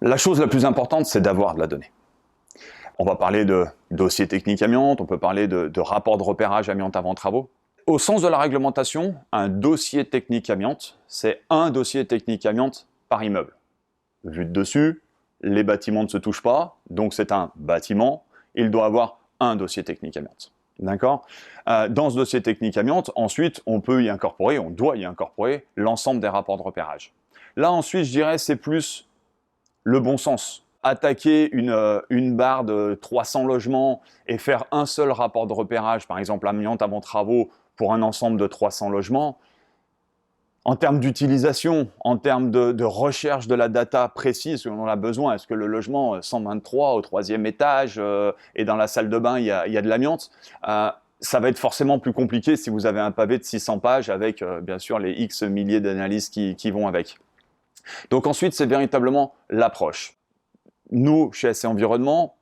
La chose la plus importante, c'est d'avoir de la donnée. On va parler de dossier technique amiante, on peut parler de rapport de repérage amiante avant travaux. Au sens de la réglementation, un dossier technique amiante, c'est un dossier technique amiante par immeuble. Vu de dessus, les bâtiments ne se touchent pas, donc c'est un bâtiment, il doit avoir un dossier technique amiante. D'accord ? Dans ce dossier technique amiante, ensuite, on peut y incorporer, on doit y incorporer l'ensemble des rapports de repérage. Là, ensuite, je dirais, c'est plus le bon sens. Attaquer une barre de 300 logements et faire un seul rapport de repérage, par exemple amiante avant travaux, pour un ensemble de 300 logements, en termes d'utilisation, en termes de recherche de la data précise, si on en a besoin, est-ce que le logement 123 au 3e étage et dans la salle de bain, il y a de l'amiante, ça va être forcément plus compliqué si vous avez un pavé de 600 pages avec, bien sûr, les X milliers d'analyses qui vont avec. Donc ensuite, c'est véritablement l'approche. Nous, chez SC Environnement,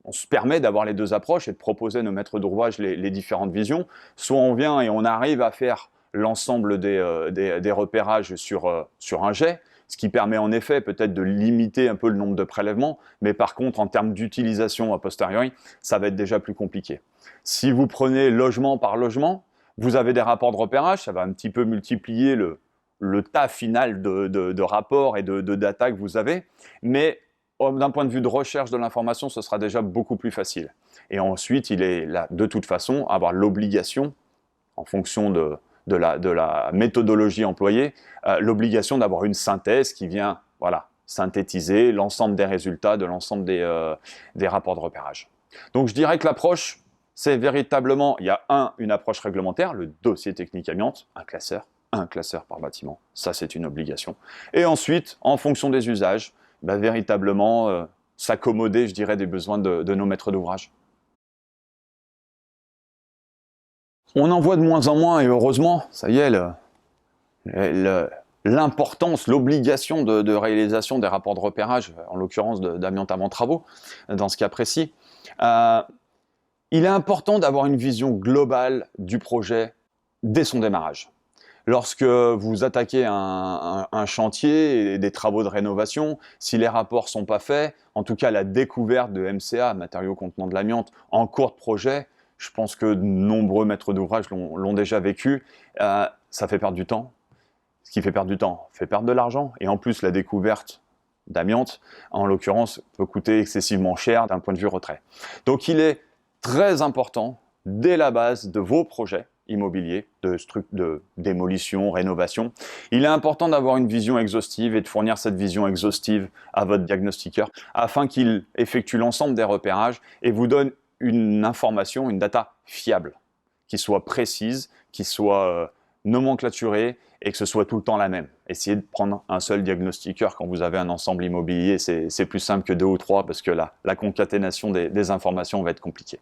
on se permet d'avoir les deux approches et de proposer à nos maîtres d'ouvrage les différentes visions. Soit on vient et on arrive à faire l'ensemble des repérages sur un jet, ce qui permet en effet peut-être de limiter un peu le nombre de prélèvements, mais par contre, en termes d'utilisation a posteriori, ça va être déjà plus compliqué. Si vous prenez logement par logement, vous avez des rapports de repérage, ça va un petit peu multiplier le tas final de rapports et de data que vous avez, mais d'un point de vue de recherche de l'information, ce sera déjà beaucoup plus facile. Et ensuite, il est là, de toute façon, avoir l'obligation, en fonction de la méthodologie employée, l'obligation d'avoir une synthèse qui vient synthétiser l'ensemble des résultats de l'ensemble des rapports de repérage. Donc je dirais que l'approche, c'est véritablement, il y a une approche réglementaire, le dossier technique amiante, un classeur par bâtiment, ça c'est une obligation. Et ensuite, en fonction des usages, véritablement s'accommoder, je dirais, des besoins de nos maîtres d'ouvrage. On en voit de moins en moins, et heureusement, ça y est, l'importance, l'obligation de réalisation des rapports de repérage, en l'occurrence d'amiante avant travaux, dans ce cas précis. Il est important d'avoir une vision globale du projet dès son démarrage. Lorsque vous attaquez un chantier et des travaux de rénovation, si les rapports ne sont pas faits, en tout cas la découverte de MCA, matériaux contenant de l'amiante, en cours de projet, je pense que de nombreux maîtres d'ouvrage l'ont déjà vécu, ça fait perdre du temps. Ce qui fait perdre du temps fait perdre de l'argent. Et en plus, la découverte d'amiante, en l'occurrence, peut coûter excessivement cher d'un point de vue retrait. Donc il est très important, dès la base de vos projets immobiliers, de démolition, rénovation, il est important d'avoir une vision exhaustive et de fournir cette vision exhaustive à votre diagnostiqueur afin qu'il effectue l'ensemble des repérages et vous donne une information, une data fiable, qui soit précise, qui soit nomenclaturée et que ce soit tout le temps la même. Essayez de prendre un seul diagnostiqueur quand vous avez un ensemble immobilier, c'est plus simple que 2 ou 3 parce que la concaténation des informations va être compliquée.